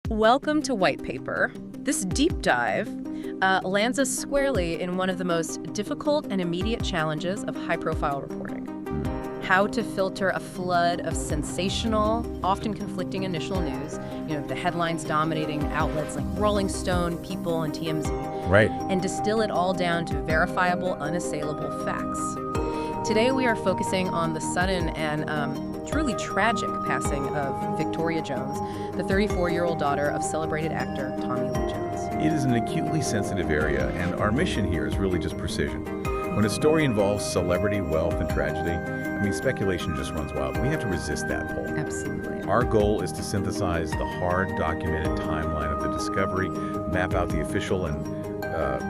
Welcome to White Paper. This deep dive lands us squarely in one of the most difficult and immediate challenges of high-profile reporting. How to filter a flood of sensational, often conflicting initial news, the headlines dominating outlets like Rolling Stone, People, and TMZ. Right. And distill it all down to verifiable, unassailable facts. Today we are focusing on the sudden and truly tragic passing of Victoria Jones, the 34-year-old daughter of celebrated actor Tommy Lee Jones. It is an acutely sensitive area, and our mission here is really just precision. When a story involves celebrity, wealth, and tragedy, speculation just runs wild. We have to resist that pull. Absolutely. Our goal is to synthesize the hard, documented timeline of the discovery, map out the official and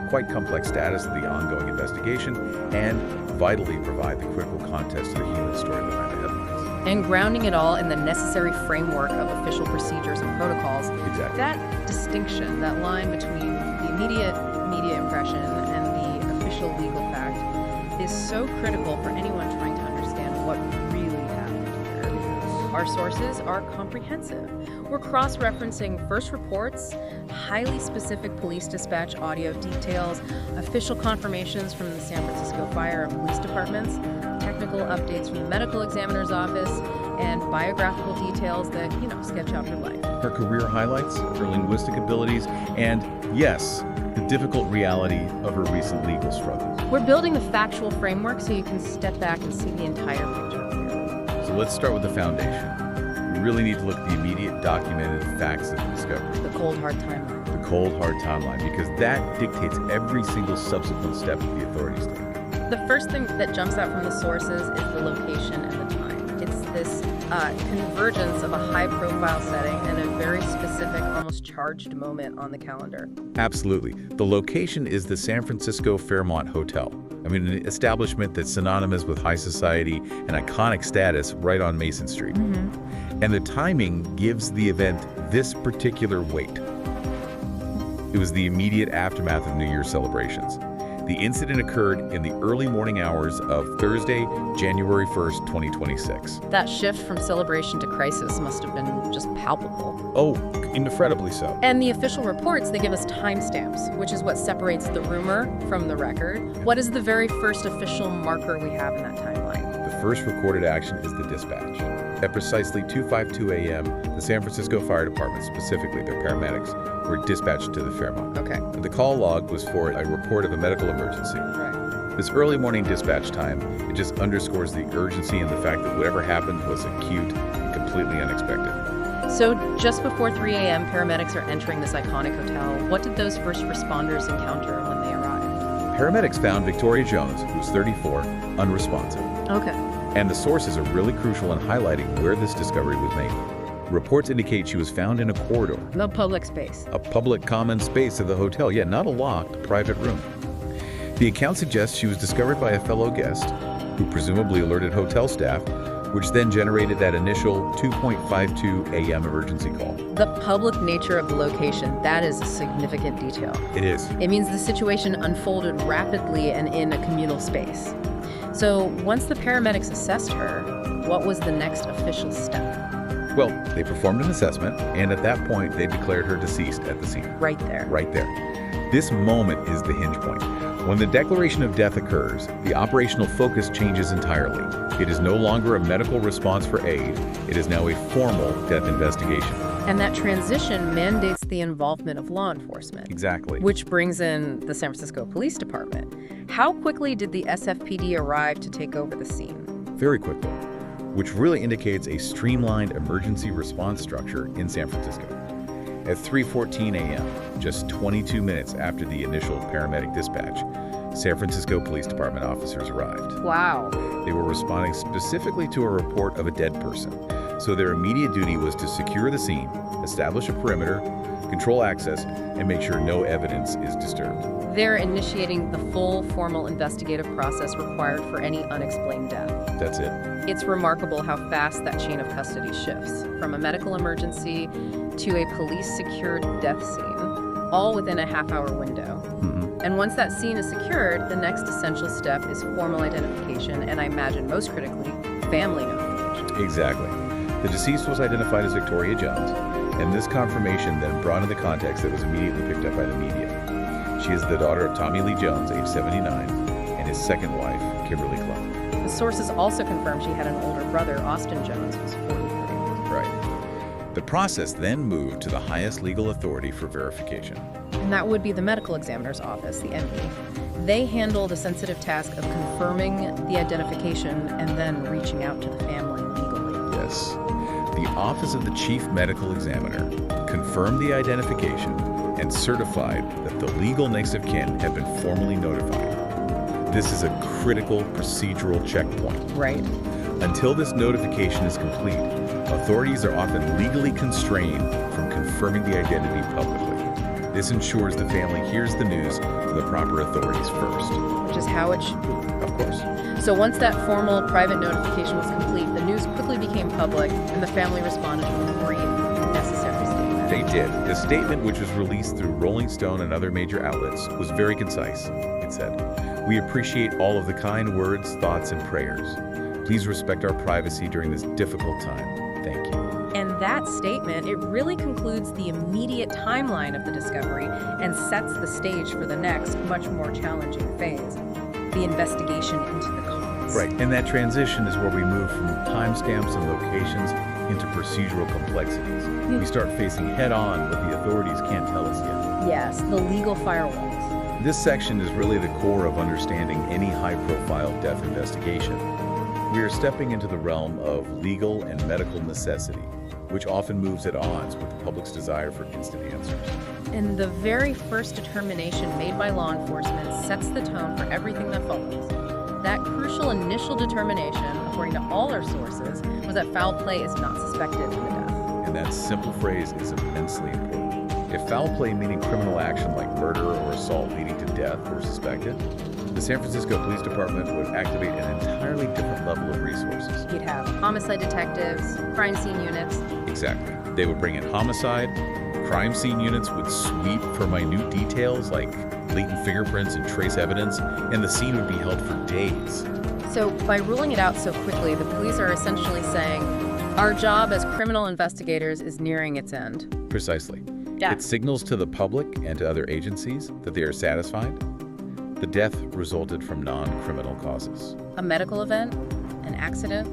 quite complex status of the ongoing investigation, and vitally provide the critical context to the human story behind the headlines. And grounding it all in the necessary framework of official procedures and protocols. Exactly. That distinction, that line between the immediate media impression and the official legal fact is so critical for anyone trying to understand what really happened here. Our sources are comprehensive. We're cross-referencing first reports, highly specific police dispatch audio details, official confirmations from the San Francisco Fire and Police Departments, technical updates from the medical examiner's office, and biographical details that, sketch out her life. Her career highlights, her linguistic abilities, and, yes, the difficult reality of her recent legal struggles. We're building the factual framework so you can step back and see the entire picture clearly. So let's start with the foundation. We really need to look at the immediate documented facts of the discovery. The cold, hard timeline. The cold, hard timeline, because that dictates every single subsequent step that the authorities take. The first thing that jumps out from the sources is the location and the time. It's this convergence of a high-profile setting and a very specific, almost charged moment on the calendar. Absolutely. The location is the San Francisco Fairmont Hotel. An establishment that's synonymous with high society and iconic status right on Mason Street. Mm-hmm. And the timing gives the event this particular weight. It was the immediate aftermath of New Year's celebrations. The incident occurred in the early morning hours of Thursday, January 1st, 2026. That shift from celebration to crisis must have been just palpable. Oh, incredibly so. And the official reports, they give us timestamps, which is what separates the rumor from the record. What is the very first official marker we have in that timeline? The first recorded action is the dispatch. At precisely 2:52 a.m., the San Francisco Fire Department, specifically their paramedics, were dispatched to the Fairmont. Okay. The call log was for a report of a medical emergency. Right. This early morning dispatch time, it just underscores the urgency and the fact that whatever happened was acute and completely unexpected. So just before 3 a.m., paramedics are entering this iconic hotel. What did those first responders encounter when they arrived? Paramedics found Victoria Jones, who was 34, unresponsive. Okay. And the sources are really crucial in highlighting where this discovery was made. Reports indicate she was found in a corridor. The public space. A public common space of the hotel, yet not a locked private room. The account suggests she was discovered by a fellow guest, who presumably alerted hotel staff, which then generated that initial 2:52 a.m. emergency call. The public nature of the location, that is a significant detail. It is. It means the situation unfolded rapidly and in a communal space. So once the paramedics assessed her, what was the next official step? Well, they performed an assessment, and at that point, they declared her deceased at the scene. Right there. Right there. This moment is the hinge point. When the declaration of death occurs, the operational focus changes entirely. It is no longer a medical response for aid. It is now a formal death investigation. And that transition mandates the involvement of law enforcement. Exactly. Which brings in the San Francisco Police Department. How quickly did the SFPD arrive to take over the scene? Very quickly, which really indicates a streamlined emergency response structure in San Francisco. At 3:14 a.m., just 22 minutes after the initial paramedic dispatch, San Francisco Police Department officers arrived. Wow. They were responding specifically to a report of a dead person, so their immediate duty was to secure the scene, establish a perimeter, control access, and make sure no evidence is disturbed. They're initiating the full formal investigative process required for any unexplained death. That's it. It's remarkable how fast that chain of custody shifts, from a medical emergency to a police-secured death scene, all within a half-hour window. Mm-hmm. And once that scene is secured, the next essential step is formal identification, and I imagine most critically, family notification. Exactly. The deceased was identified as Victoria Jones, And this confirmation then broadened the context that was immediately picked up by the media. She is the daughter of Tommy Lee Jones, age 79, and his second wife, Kimberly Clubb. The sources also confirmed she had an older brother, Austin Jones, who's 43. Right. The process then moved to the highest legal authority for verification. And that would be the medical examiner's office, the ME. They handle the sensitive task of confirming the identification and then reaching out to the family legally. Yes. The Office of the Chief Medical Examiner confirmed the identification and certified that the legal next of kin have been formally notified. This is a critical procedural checkpoint. Right. Until this notification is complete, authorities are often legally constrained from confirming the identity publicly. This ensures the family hears the news from the proper authorities first. Which is how it should be. Of course. So once that formal private notification was complete, the news quickly became public, and the family responded with a brief, necessary statement. They did. The statement, which was released through Rolling Stone and other major outlets, was very concise. It said, "We appreciate all of the kind words, thoughts, and prayers. Please respect our privacy during this difficult time. Thank you." And that statement, it really concludes the immediate timeline of the discovery and sets the stage for the next, much more challenging phase, the investigation into the cause. Right, and that transition is where we move from timestamps and locations into procedural complexities. We start facing head-on what the authorities can't tell us yet. Yes, the legal firewalls. This section is really the core of understanding any high-profile death investigation. We are stepping into the realm of legal and medical necessity, which often moves at odds with the public's desire for instant answers. And the very first determination made by law enforcement sets the tone for everything that follows. That crucial initial determination, according to all our sources, was that foul play is not suspected in the death. And that simple phrase is immensely important. If foul play, meaning criminal action like murder or assault leading to death, were suspected, the San Francisco Police Department would activate an entirely different level of resources. You'd have homicide detectives, crime scene units. Exactly. They would bring in homicide, crime scene units would sweep for minute details like latent fingerprints and trace evidence, and the scene would be held for days. So by ruling it out so quickly, the police are essentially saying, our job as criminal investigators is nearing its end. Precisely. Yeah. It signals to the public and to other agencies that they are satisfied. The death resulted from non-criminal causes. A medical event, an accident,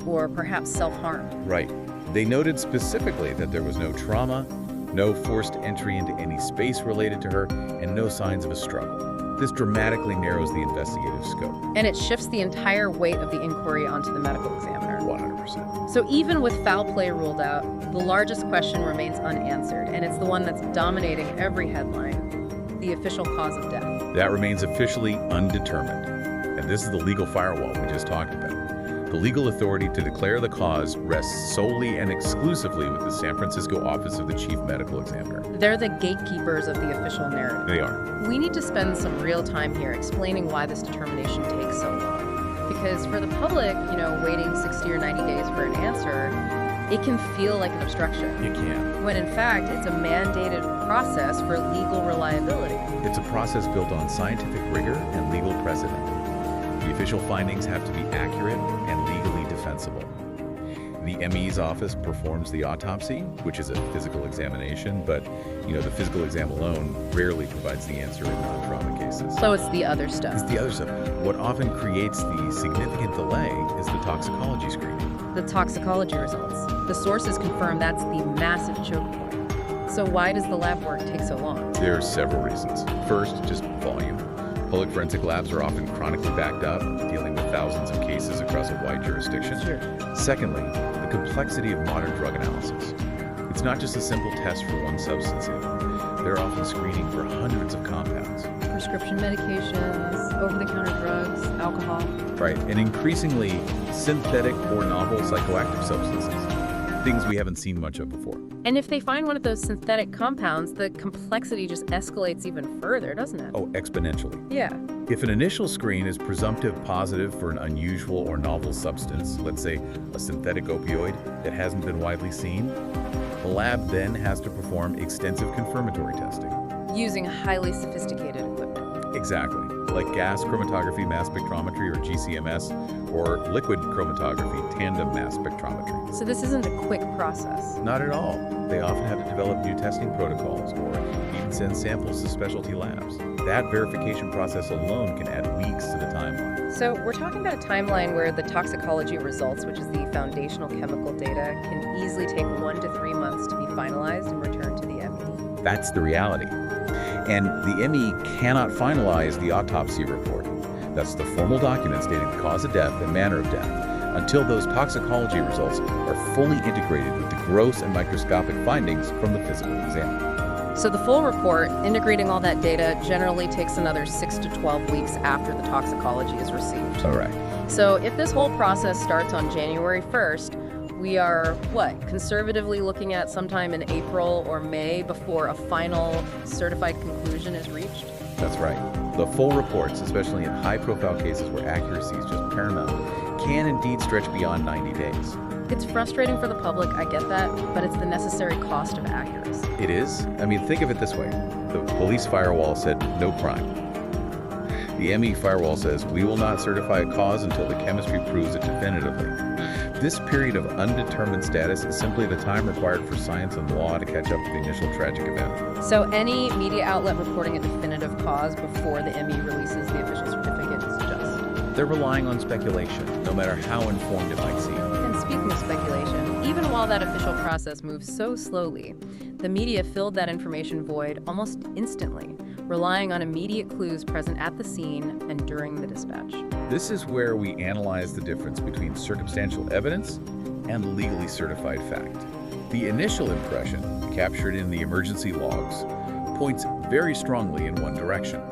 or perhaps self-harm. Right. They noted specifically that there was no trauma, no forced entry into any space related to her, and no signs of a struggle. This dramatically narrows the investigative scope. And it shifts the entire weight of the inquiry onto the medical examiner. 100%. So even with foul play ruled out, the largest question remains unanswered, and it's the one that's dominating every headline, the official cause of death. That remains officially undetermined. And this is the legal firewall we just talked about. The legal authority to declare the cause rests solely and exclusively with the San Francisco Office of the Chief Medical Examiner. They're the gatekeepers of the official narrative. They are. We need to spend some real time here explaining why this determination takes so long. Because for the public, waiting 60 or 90 days for an answer, it can feel like an obstruction. It can. When in fact, it's a mandated process for legal reliability. It's a process built on scientific rigor and legal precedent. The official findings have to be accurate and legally defensible. The ME's office performs the autopsy, which is a physical examination, but the physical exam alone rarely provides the answer in non-trauma cases. So it's the other stuff. It's the other stuff. What often creates the significant delay is the toxicology screening. The toxicology results. The sources confirm that's the massive choke point. So why does the lab work take so long? There are several reasons. First, just volume. Public forensic labs are often chronically backed up, dealing with thousands of cases across a wide jurisdiction. Sure. Secondly, the complexity of modern drug analysis. It's not just a simple test for one substance. They're often screening for hundreds of compounds. Prescription medications, over-the-counter drugs, alcohol. Right, and increasingly synthetic or novel psychoactive substances. Things we haven't seen much of before. And if they find one of those synthetic compounds, the complexity just escalates even further, doesn't it? Oh, exponentially. Yeah. If an initial screen is presumptive positive for an unusual or novel substance, let's say a synthetic opioid that hasn't been widely seen, the lab then has to perform extensive confirmatory testing. Using highly sophisticated equipment. Exactly. like gas chromatography mass spectrometry, or GCMS, or liquid chromatography tandem mass spectrometry. So this isn't a quick process. Not at all. They often have to develop new testing protocols or even send samples to specialty labs. That verification process alone can add weeks to the timeline. So we're talking about a timeline where the toxicology results, which is the foundational chemical data, can easily take 1 to 3 months to be finalized and returned to the ME. That's the reality. And the ME cannot finalize the autopsy report. That's the formal document stating the cause of death and manner of death, until those toxicology results are fully integrated with the gross and microscopic findings from the physical exam. So the full report, integrating all that data, generally takes another 6 to 12 weeks after the toxicology is received. All right. So if this whole process starts on January 1st, we are, conservatively looking at sometime in April or May before a final certified conclusion is reached? That's right. The full reports, especially in high-profile cases where accuracy is just paramount, can indeed stretch beyond 90 days. It's frustrating for the public, I get that, but it's the necessary cost of accuracy. It is? I mean, think of it this way. The police firewall said no crime. The ME firewall says we will not certify a cause until the chemistry proves it definitively. This period of undetermined status is simply the time required for science and law to catch up to the initial tragic event. So any media outlet reporting a definitive cause before the ME releases the official certificate is just. They're relying on speculation, no matter how informed it might seem. And speaking of speculation, even while that official process moves so slowly, the media filled that information void almost instantly, relying on immediate clues present at the scene and during the dispatch. This is where we analyze the difference between circumstantial evidence and legally certified fact. The initial impression, captured in the emergency logs, points very strongly in one direction.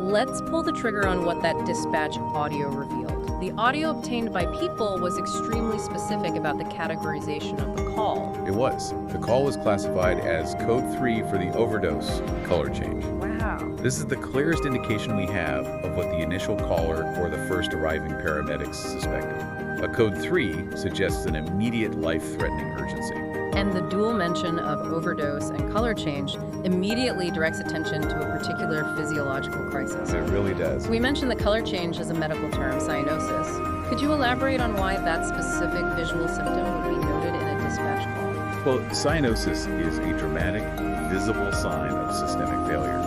Let's pull the trigger on what that dispatch audio revealed. The audio obtained by people was extremely specific about the categorization of the call. It was. The call was classified as Code 3 for the overdose color change. Wow. This is the clearest indication we have of what the initial caller or the first arriving paramedics suspected. A Code 3 suggests an immediate life-threatening urgency. And the dual mention of overdose and color change immediately directs attention to a particular physiological crisis. It really does. We mentioned the color change as a medical term, cyanosis. Could you elaborate on why that specific visual symptom would be noted in a dispatch call? Well, cyanosis is a dramatic, visible sign of systemic failure.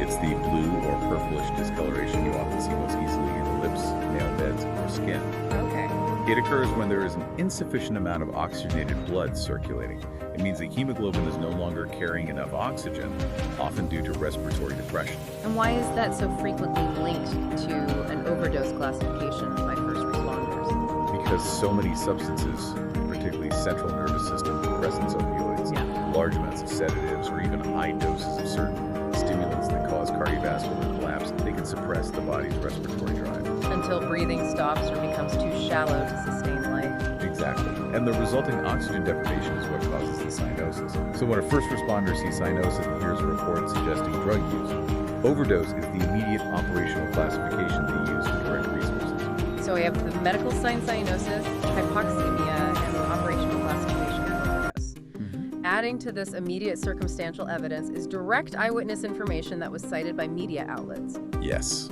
It's the blue or purplish discoloration you often see most easily in the lips, nail beds, or skin. Okay. It occurs when there is an insufficient amount of oxygenated blood circulating. It means that hemoglobin is no longer carrying enough oxygen, often due to respiratory depression. And why is that so frequently linked to an overdose classification by first responders? Because so many substances, particularly central nervous system depressants, opioids, large amounts of sedatives, or even high doses of certain stimulants that cause cardiovascular collapse, they can suppress the body's respiratory drive. Until breathing stops or becomes too shallow to sustain life. Exactly. And the resulting oxygen deprivation is what causes the cyanosis. So when a first responder sees cyanosis and hears a report suggesting drug use, overdose is the immediate operational classification they use to direct resources. So we have the medical sign cyanosis, hypoxemia, and the operational classification of overdose. Adding to this immediate circumstantial evidence is direct eyewitness information that was cited by media outlets. Yes.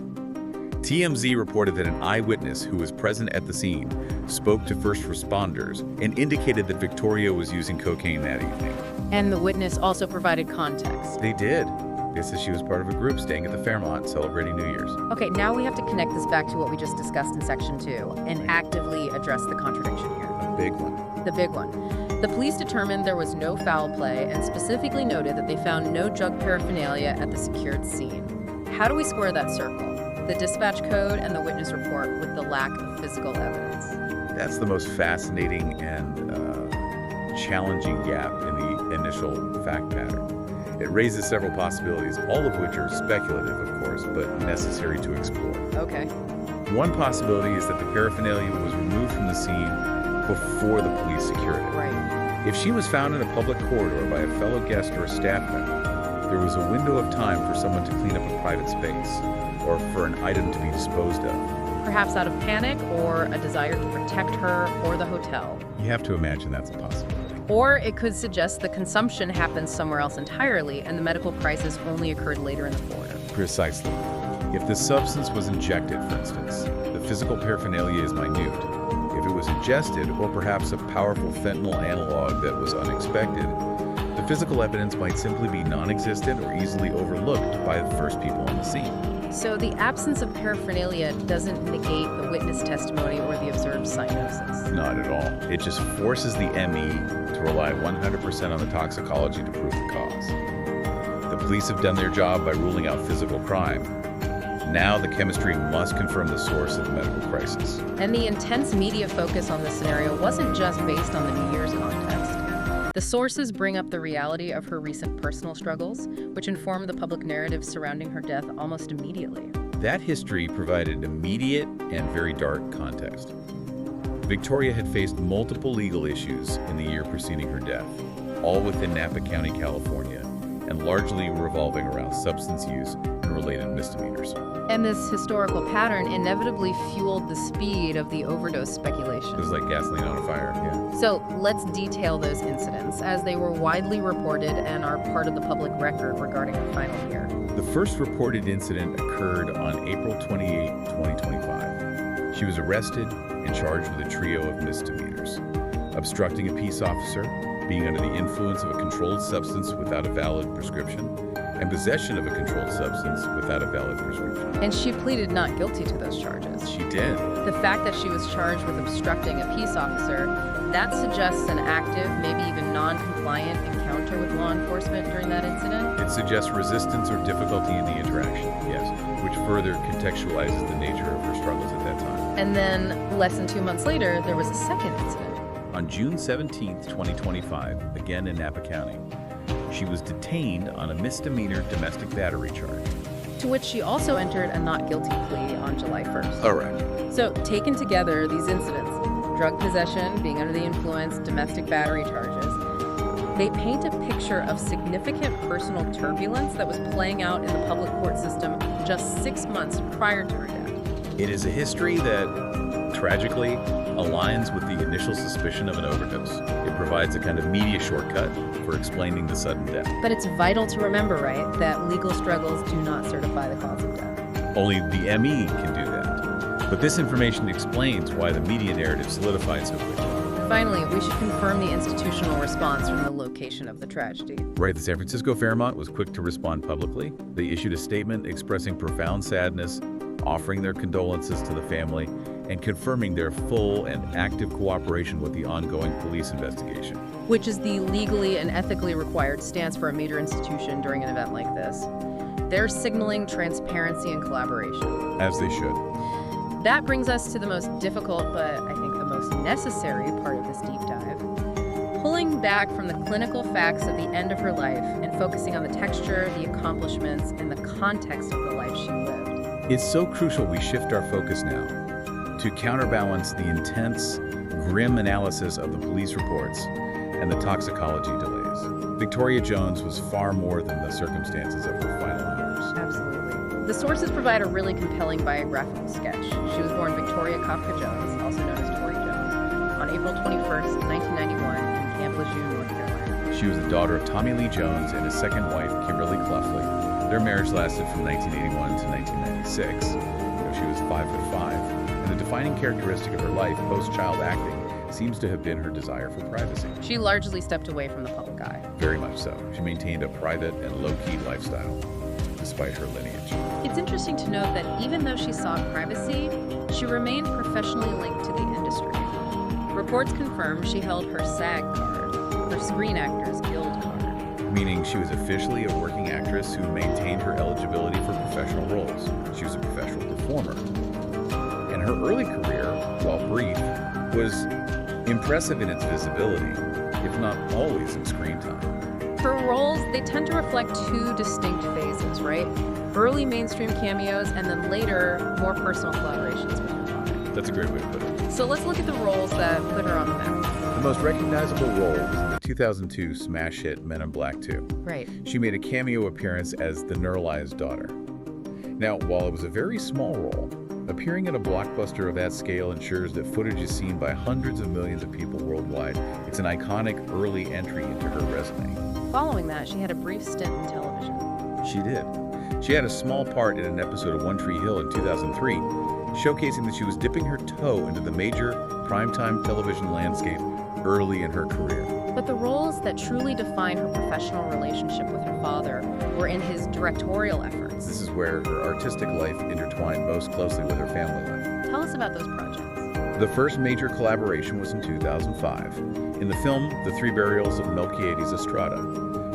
TMZ reported that an eyewitness who was present at the scene spoke to first responders and indicated that Victoria was using cocaine that evening. And the witness also provided context. They did. They said she was part of a group staying at the Fairmont celebrating New Year's. Okay, now we have to connect this back to what we just discussed in Section 2 and actively address the contradiction here. A big one. The big one. The police determined there was no foul play and specifically noted that they found no drug paraphernalia at the secured scene. How do we square that circle? The dispatch code and the witness report with the lack of physical evidence. That's the most fascinating and challenging gap in the initial fact pattern. It raises several possibilities, all of which are speculative, of course, but necessary to explore. Okay. One possibility is that the paraphernalia was removed from the scene before the police secured it. Right. If she was found in a public corridor by a fellow guest or a staff member, there was a window of time for someone to clean up a private space or for an item to be disposed of. Perhaps out of panic or a desire to protect her or the hotel. You have to imagine that's a possibility. Or it could suggest the consumption happened somewhere else entirely and the medical crisis only occurred later in the corridor. Precisely. If the substance was injected, for instance, the physical paraphernalia is minute. If it was ingested, or perhaps a powerful fentanyl analog that was unexpected, the physical evidence might simply be non-existent or easily overlooked by the first people on the scene. So the absence of paraphernalia doesn't negate the witness testimony or the observed cyanosis. Not at all. It just forces the ME to rely 100% on the toxicology to prove the cause. The police have done their job by ruling out physical crime. Now the chemistry must confirm the source of the medical crisis. And the intense media focus on this scenario wasn't just based on the New Year's context. The sources bring up the reality of her recent personal struggles, which inform the public narrative surrounding her death almost immediately. That history provided immediate and very dark context. Victoria had faced multiple legal issues in the year preceding her death, all within Napa County, California, and largely revolving around substance use and related misdemeanors. And this historical pattern inevitably fueled the speed of the overdose speculation. It was like gasoline on a fire, yeah. So let's detail those incidents, as they were widely reported and are part of the public record regarding her final year. The first reported incident occurred on April 28, 2025. She was arrested and charged with a trio of misdemeanors: obstructing a peace officer, being under the influence of a controlled substance without a valid prescription, and possession of a controlled substance without a valid prescription. And she pleaded not guilty to those charges. She did. The fact that she was charged with obstructing a peace officer, that suggests an active, maybe even non-compliant encounter with law enforcement during that incident. It suggests resistance or difficulty in the interaction, yes, which further contextualizes the nature of her struggles at that time. And then, less than 2 months later, there was a second incident. On June 17, 2025, again in Napa County, she was detained on a misdemeanor domestic battery charge. To which she also entered a not guilty plea on July 1st. All right. So, taken together, these incidents, drug possession, being under the influence, domestic battery charges, they paint a picture of significant personal turbulence that was playing out in the public court system just 6 months prior to her death. It is a history that, tragically, aligns with the initial suspicion of an overdose. It provides a kind of media shortcut for explaining the sudden death. But it's vital to remember, right, that legal struggles do not certify the cause of death. Only the ME can do that. But this information explains why the media narrative solidified so quickly. Finally, we should confirm the institutional response from the location of the tragedy. Right, the San Francisco Fairmont was quick to respond publicly. They issued a statement expressing profound sadness, offering their condolences to the family, and confirming their full and active cooperation with the ongoing police investigation. Which is the legally and ethically required stance for a major institution during an event like this. They're signaling transparency and collaboration. As they should. That brings us to the most difficult, but I think the most necessary part of this deep dive. Pulling back from the clinical facts of the end of her life and focusing on the texture, the accomplishments, and the context of the life she lived. It's so crucial we shift our focus now to counterbalance the intense, grim analysis of the police reports and the toxicology delays. Victoria Jones was far more than the circumstances of her final hours. Absolutely. The sources provide a really compelling biographical sketch. She was born Victoria Kafka Jones, also known as Tori Jones, on April 21st, 1991, in Camp Lejeune, North Carolina. She was the daughter of Tommy Lee Jones and his second wife, Kimberly Cluffley. Their marriage lasted from 1981 to 1996. She was 5'5", and the defining characteristic of her life post-child acting seems to have been her desire for privacy. She largely stepped away from the public eye. Very much so. She maintained a private and low-key lifestyle, despite her lineage. It's interesting to note that even though she sought privacy, she remained professionally linked to the industry. Reports confirm she held her SAG card, her Screen Actors Guild card. Meaning she was officially a working actress who maintained her eligibility for professional roles. She was a professional performer. And her early career, while brief, was impressive in its visibility, if not always in screen time. Her roles, they tend to reflect two distinct phases, right? Early mainstream cameos and then later, more personal collaborations with her father. That's a great way to put it. So let's look at the roles that put her on the map. The most recognizable role was in the 2002 smash hit Men in Black 2. Right. She made a cameo appearance as the neuralized daughter. Now, while it was a very small role, appearing in a blockbuster of that scale ensures that footage is seen by hundreds of millions of people worldwide. It's an iconic early entry into her resume. Following that, she had a brief stint in television. She did. She had a small part in an episode of One Tree Hill in 2003, showcasing that she was dipping her toe into the major primetime television landscape early in her career. But the roles that truly define her professional relationship with her father were in his directorial efforts. This is where her artistic life intertwined most closely with her family life. Tell us about those projects. The first major collaboration was in 2005, in the film The Three Burials of Melquiades Estrada,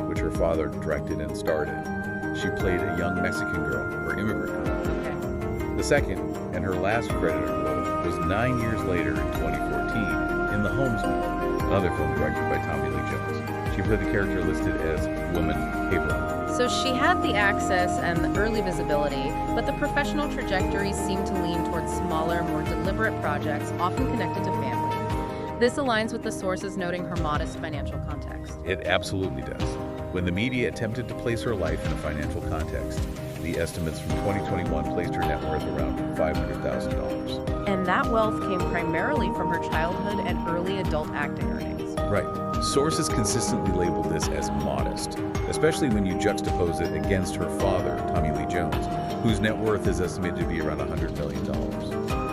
which her father directed and starred in. She played a young Mexican girl, or immigrant girl. Okay. The second, and her last credited role, was 9 years later in 2014 in The Homesman, another film directed by Tommy Lee Jones. She played the character listed as Woman Hebron. So she had the access and the early visibility, but the professional trajectory seemed to lean towards smaller, more deliberate projects, often connected to family. This aligns with the sources noting her modest financial context. It absolutely does. When the media attempted to place her life in a financial context, the estimates from 2021 placed her net worth around $500,000. And that wealth came primarily from her childhood and early adult acting earnings. Right. Sources consistently labeled this as modest, especially when you juxtapose it against her father, Tommy Lee Jones, whose net worth is estimated to be around $100 million.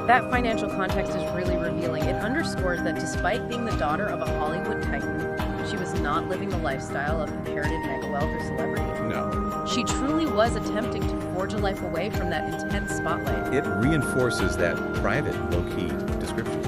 That financial context is really revealing. It underscores that despite being the daughter of a Hollywood titan, she was not living the lifestyle of inherited mega wealth or celebrity. No. She truly was attempting to forge a life away from that intense spotlight. It reinforces that private, low-key description.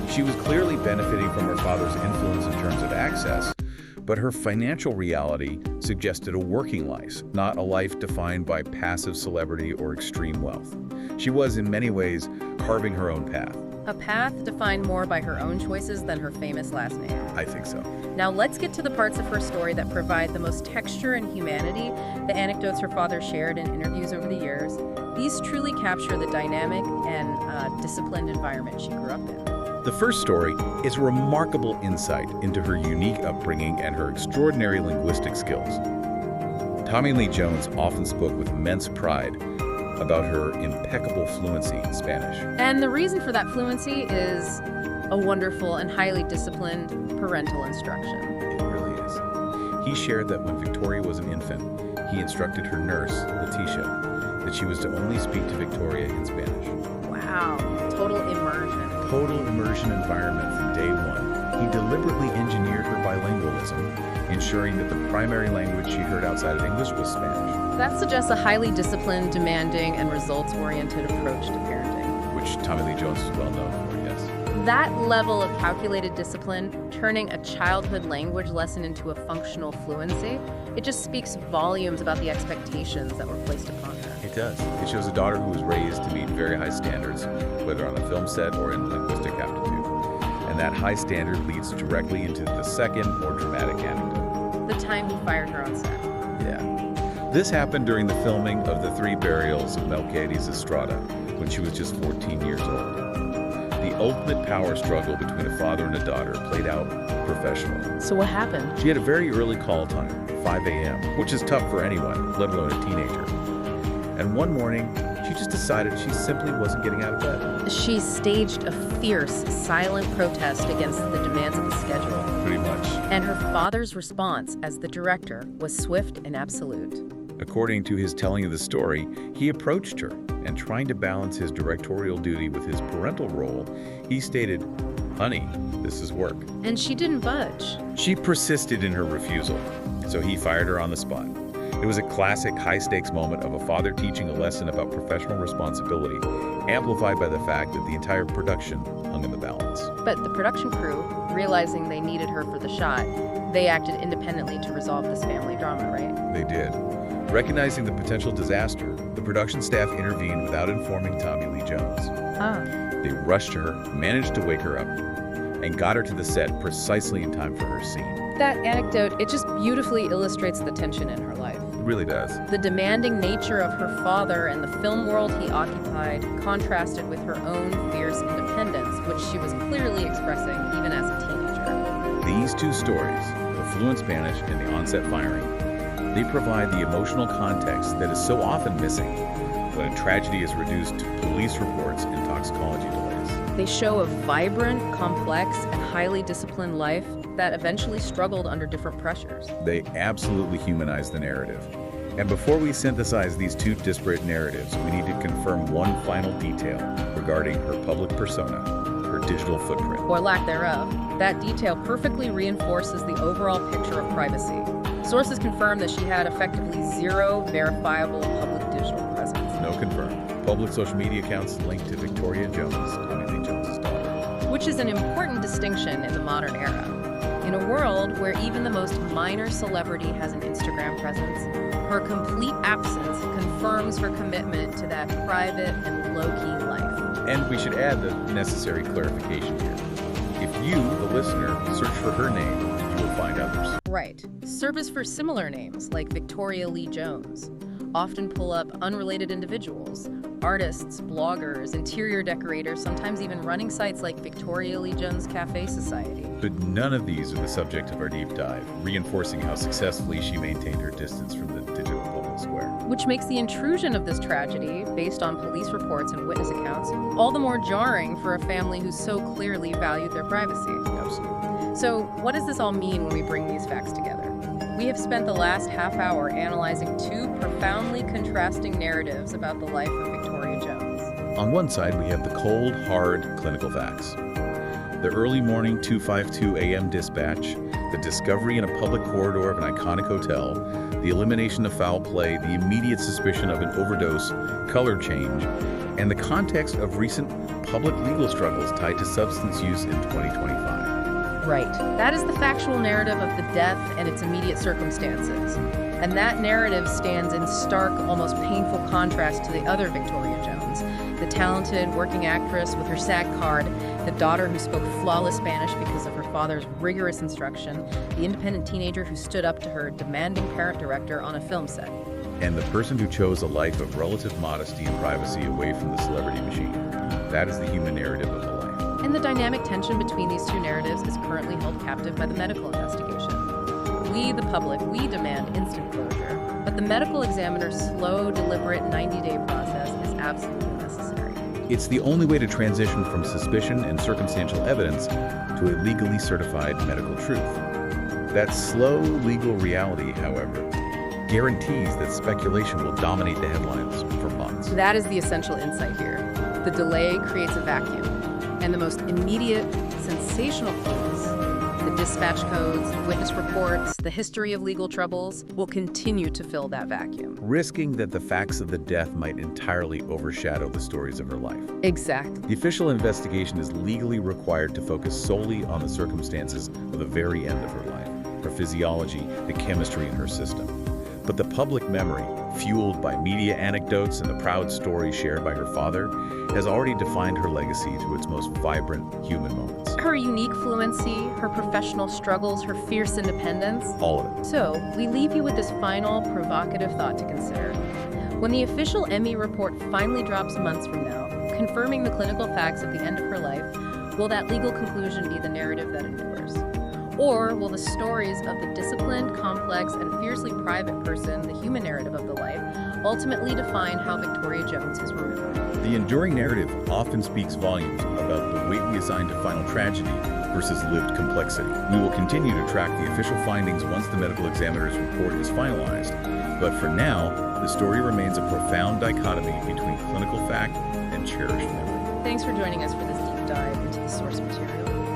She was clearly benefiting from her father's influence in terms of access, but her financial reality suggested a working life, not a life defined by passive celebrity or extreme wealth. She was, in many ways, carving her own path. A path defined more by her own choices than her famous last name. I think so. Now let's get to the parts of her story that provide the most texture and humanity, the anecdotes her father shared in interviews over the years. These truly capture the dynamic and disciplined environment she grew up in. The first story is a remarkable insight into her unique upbringing and her extraordinary linguistic skills. Tommy Lee Jones often spoke with immense pride about her impeccable fluency in Spanish. And the reason for that fluency is a wonderful and highly disciplined parental instruction. It really is. He shared that when Victoria was an infant, he instructed her nurse, Leticia, that she was to only speak to Victoria in Spanish. Wow, total immersion. Total immersion environment from day one. He deliberately engineered her bilingualism, ensuring that the primary language she heard outside of English was Spanish. That suggests a highly disciplined, demanding, and results-oriented approach to parenting. Which Tommy Lee Jones is well known for, yes. That level of calculated discipline, turning a childhood language lesson into a functional fluency, it just speaks volumes about the expectations that were placed upon her. It does. It shows a daughter who was raised to meet very high standards, whether on a film set or in linguistic aptitude. And that high standard leads directly into the second, more dramatic anecdote. The time he fired her on set. Yeah. This happened during the filming of The Three Burials of Melquiades Estrada, when she was just 14 years old. The ultimate power struggle between a father and a daughter played out professionally. So what happened? She had a very early call time, 5 a.m., which is tough for anyone, let alone a teenager. And one morning, she just decided she simply wasn't getting out of bed. She staged a fierce, silent protest against the demands of the schedule. Pretty much. And her father's response, as the director, was swift and absolute. According to his telling of the story, he approached her, and trying to balance his directorial duty with his parental role, he stated, "Honey, this is work." And she didn't budge. She persisted in her refusal, so he fired her on the spot. It was a classic high-stakes moment of a father teaching a lesson about professional responsibility, amplified by the fact that the entire production hung in the balance. But the production crew, realizing they needed her for the shot, they acted independently to resolve this family drama, right? They did. Recognizing the potential disaster, the production staff intervened without informing Tommy Lee Jones. They rushed her, managed to wake her up, and got her to the set precisely in time for her scene. That anecdote, it just beautifully illustrates the tension in her life. It really does. The demanding nature of her father and the film world he occupied contrasted with her own fierce independence, which she was clearly expressing even as a teenager. These two stories, the fluent Spanish and the on-set firing, they provide the emotional context that is so often missing when a tragedy is reduced to police reports and toxicology delays. They show a vibrant, complex, and highly disciplined life that eventually struggled under different pressures. They absolutely humanize the narrative. And before we synthesize these two disparate narratives, we need to confirm one final detail regarding her public persona, her digital footprint. Or lack thereof. That detail perfectly reinforces the overall picture of privacy. Sources confirm that she had effectively zero verifiable public digital presence. No confirmed. Public social media accounts linked to Victoria Jones, Tommy Lee Jones's daughter. Which is an important distinction in the modern era. In a world where even the most minor celebrity has an Instagram presence, her complete absence confirms her commitment to that private and low-key life. And we should add the necessary clarification here. If you, the listener, search for her name, you will find others. Right. Service for similar names like Victoria Lee Jones often pull up unrelated individuals, artists, bloggers, interior decorators, sometimes even running sites like Victoria Lee Jones Cafe Society. But none of these are the subject of our deep dive, reinforcing how successfully she maintained her distance from the digital public square. Which makes the intrusion of this tragedy, based on police reports and witness accounts, all the more jarring for a family who so clearly valued their privacy. Absolutely. So, what does this all mean when we bring these facts together? We have spent the last half hour analyzing two profoundly contrasting narratives about the life of Victoria Jones. On one side, we have the cold, hard clinical facts. The early morning 2:52 a.m. dispatch, the discovery in a public corridor of an iconic hotel, the elimination of foul play, the immediate suspicion of an overdose, color change, and the context of recent public legal struggles tied to substance use in 2025. Right. That is the factual narrative of the death and its immediate circumstances. And that narrative stands in stark, almost painful contrast to the other Victoria Jones, the talented working actress with her SAG card, the daughter who spoke flawless Spanish because of her father's rigorous instruction, the independent teenager who stood up to her demanding parent-director on a film set. And the person who chose a life of relative modesty and privacy away from the celebrity machine. That is the human narrative of the life. And the dynamic tension between these two narratives is currently held captive by the medical investigation. We, the public, we demand instant closure, but the medical examiner's slow, deliberate 90-day process is absolutely necessary. It's the only way to transition from suspicion and circumstantial evidence to a legally certified medical truth. That slow legal reality, however, guarantees that speculation will dominate the headlines for months. That is the essential insight here. The delay creates a vacuum, and the most immediate, sensational clues, the dispatch codes, the witness reports, the history of legal troubles, will continue to fill that vacuum. Risking that the facts of the death might entirely overshadow the stories of her life. Exactly. The official investigation is legally required to focus solely on the circumstances of the very end of her life, her physiology, the chemistry in her system. But the public memory, fueled by media anecdotes and the proud stories shared by her father, has already defined her legacy to its most vibrant human moments. Her unique fluency, her professional struggles, her fierce independence. All of it. So, we leave you with this final, provocative thought to consider. When the official Emmy report finally drops months from now, confirming the clinical facts at the end of her life, will that legal conclusion be the narrative that endures? Or will the stories of the disciplined, complex, and fiercely private person, the human narrative of the life, ultimately define how Victoria Jones is remembered? The enduring narrative often speaks volumes about the weight we assign to final tragedy versus lived complexity. We will continue to track the official findings once the medical examiner's report is finalized, but for now, the story remains a profound dichotomy between clinical fact and cherished memory. Thanks for joining us for this deep dive into the source material.